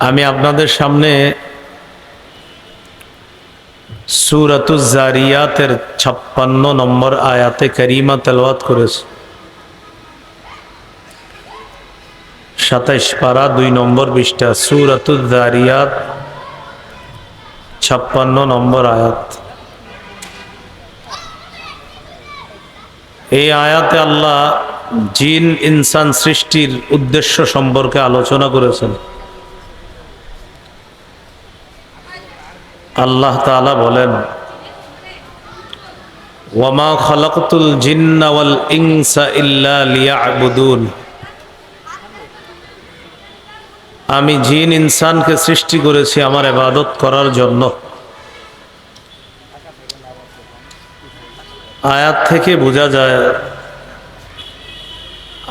আমি আপনাদের সামনে সূরাতুজ জারিয়াতের 56 নম্বর আয়াতে কারিমা তেলাওয়াত করেছি। 27 পারা 2 নম্বর পৃষ্ঠা, সূরাতুজ জারিয়াত 56 নম্বর আয়াত। এই আয়াতে আল্লাহ জিন ইনসান সৃষ্টির উদ্দেশ্য সম্পর্কে আলোচনা করেছেন। আল্লাহ তাআলা বলেন, ওয়ামা খালাকতুল জিন্না ওয়াল ইনসা ইল্লা লিয়াবুদুন। আমি জিন ইনসানকে সৃষ্টি করেছি আমার ইবাদত করার জন্য। আয়াত থেকে বোঝা যায়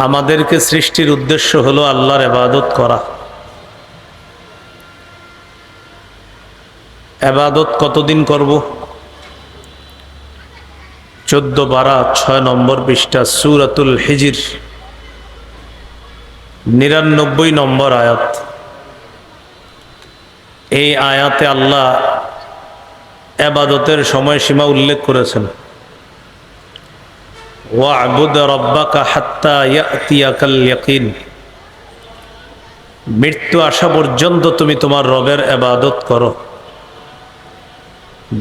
আমাদেরকে সৃষ্টির উদ্দেশ্য হলো আল্লাহর ইবাদত করা। ইবাদত কতদিন করব? 14 পারা 6 নম্বর পৃষ্ঠা, সূরাতুল হিজর 99 নম্বর আয়াত। এই আয়াতে আল্লাহ ইবাদতের সময়সীমা উল্লেখ করেছেন। ওয়া'বুদ রাব্বাকা হাত্তা ইয়াতিয়াকাল ইয়াকিন। মৃত্যু আসা পর্যন্ত তুমি তোমার রবের ইবাদত করো।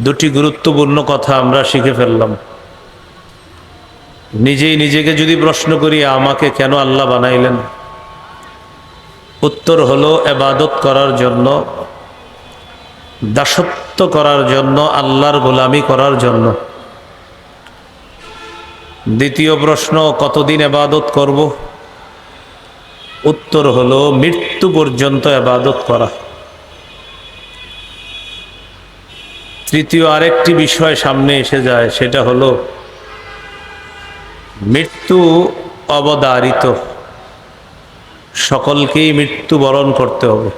দুটি গুরুত্বপূর্ণ কথা আমরা শিখে ফেললাম। নিজেই নিজেকে যদি প্রশ্ন করি আমাকে কেন আল্লাহ বানাইলেন, উত্তর হলো ইবাদত করার জন্য, দাসত্ব করার জন্য, আল্লাহর গোলামি করার জন্য। দ্বিতীয় প্রশ্ন, কতদিন ইবাদত করব? উত্তর হলো মৃত্যু পর্যন্ত ইবাদত করা। তৃতীয় আরেকটি বিষয় সামনে এসে যায়, সেটা হলো মৃত্যু অবধারিত, সকলকেই মৃত্যুবরণ করতে হবে।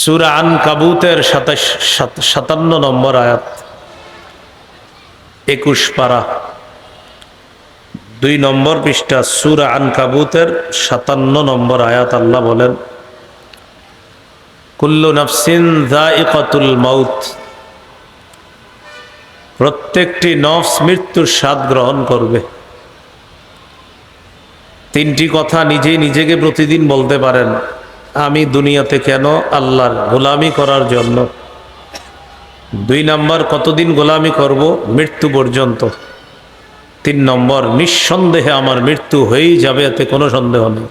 সূরা আনকাবুতের 57 নম্বর আয়াত, 21 পারা 2 নম্বর পৃষ্ঠা, সূরা আনকাবুতের 57 নম্বর আয়াত। আল্লাহ বলেন, কুল্লু নাফসিন যায়িকাতুল মাউত। প্রত্যেকটি নফস মৃত্যুর স্বাদ গ্রহণ করবে। তিনটি কথা নিজেই নিজেকে প্রতিদিন বলতে পারেন, আমি দুনিয়াতে কেন? আল্লাহর গোলামি করার জন্য। 2 নম্বর, কতদিন গোলামি করব? মৃত্যু পর্যন্ত। 3 নম্বর, নিঃসন্দেহে আমার মৃত্যু হয়েই যাবে, এতে কোনো সন্দেহ নেই।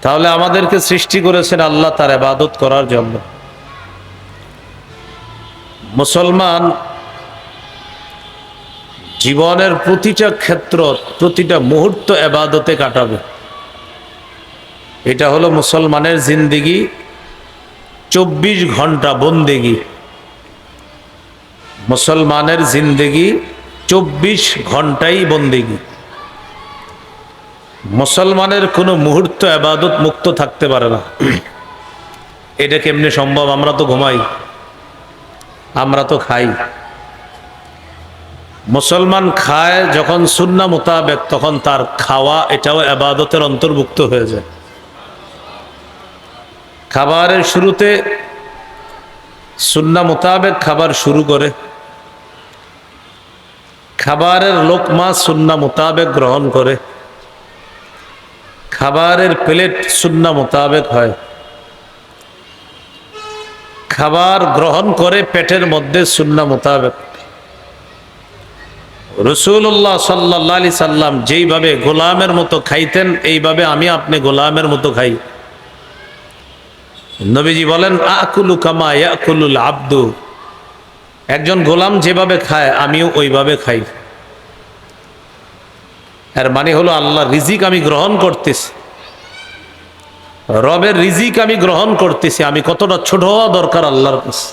তাহলে আমাদেরকে সৃষ্টি করেছেন আল্লাহ তার ইবাদত করার জন্য। মুসলমান জীবনের প্রতিটা ক্ষেত্র, প্রতিটা মুহূর্ত ইবাদতে কাটাবে। এটা হলো মুসলমানের জিন্দেগি, 24 ঘন্টা বন্দেগি। মুসলমানের জিন্দেগি 24 ঘন্টাই বন্দেগি। মুসলমানের কোনো মুহূর্ত ইবাদত মুক্ত থাকতে পারে না। এটা কেমনে সম্ভব? আমরা তো ঘুমাই, আমরা তো খাই। মুসলমান খায় যখন সুন্নাহ মোতাবেক, তখন তার খাওয়া এটাও ইবাদতের অন্তর্ভুক্ত হয়ে যায়। খাবারের শুরুতে সুন্নাহ মোতাবেক খাবার শুরু করে, খাবারের লোকমা সুন্নাহ মোতাবেক গ্রহণ করে, খাবারের প্লেট সুন্নাহ মোতাবেক হয়। খাবার গ্রহণ করে পেটের মধ্যে সুন্নাহ মোতাবেক। রাসূলুল্লাহ সাল্লাল্লাহু আলাইহি সাল্লাম যেইভাবে গোলামের মতো খাইতেন, এইভাবে আমি আপনি গোলামের মতো খাই। নবীজি বলেন, আকুলু কামা ইয়াকুলুল আবদু। একজন গোলাম যেভাবে খায় আমিও ওইভাবে খাই। এর মানে হলো আল্লাহর রিজিক আমি গ্রহণ করতেছি, রবের রিজিক আমি গ্রহণ করতেছি। আমি কতটা ছোট হওয়া দরকার আল্লাহর কাছে।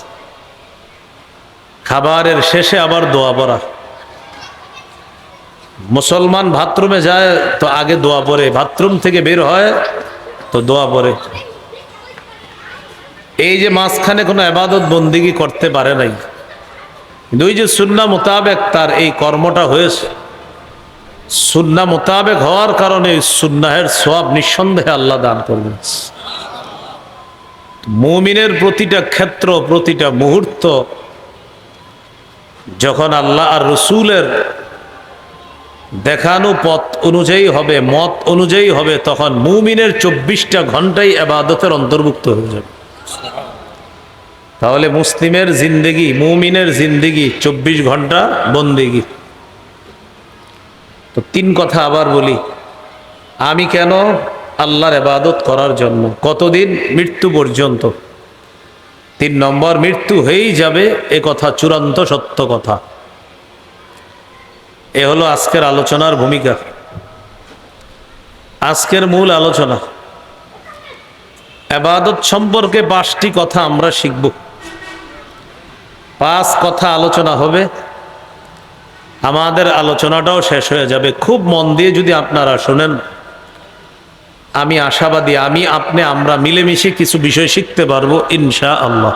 খাবারের শেষে আবার দোয়া পড়া। মুসলমান বাথরুমে যায় তো আগে দোয়া পড়ে, বাথরুম থেকে বের হয় তো দোয়া পড়ে। এই যে মাঝখানে কোনো ইবাদত বন্দেগী করতে পারে নাই, দুই যে সুন্নাহ মোতাবেক তার এই কর্মটা হয়েছে, সুন্নাহ মোতাবেক হওয়ার কারণে সুন্নাহের সওয়াব নিঃসন্দেহে আল্লাহ দান করবেন। মুমিনের প্রতিটা ক্ষেত্র, প্রতিটা মুহূর্ত যখন আল্লাহ আর রসুলের দেখানো পথ অনুযায়ী হবে, মত অনুযায়ী হবে, তখন মুমিনের 24টা ঘন্টাই ইবাদতের অন্তর্ভুক্ত হয়ে যাবে। তাহলে মুসলিমের জিন্দেগি, মুমিনের জিন্দেগি 24 ঘন্টা বন্দেগি। তো 3 কথা আবার বলি, আমি কেন? আল্লাহর ইবাদত করার জন্য। কতদিন? মৃত্যু পর্যন্ত। 3 নম্বর, মৃত্যু হয়েই যাবে, এ কথা চূড়ান্ত সত্য কথা। এ হলো আজকের আলোচনার ভূমিকা, আজকের মূল আলোচনা। ইবাদত সম্পর্কে 5টি কথা আমরা শিখব। 5 কথা আলোচনা হবে, আমাদের আলোচনাটাও শেষ হয়ে যাবে। খুব মন দিয়ে যদি আপনারা শোনেন, আমি আশাবাদী, আমি আপনি আমরা মিলেমিশে কিছু বিষয় শিখতে পারবো ইনশাআল্লাহ।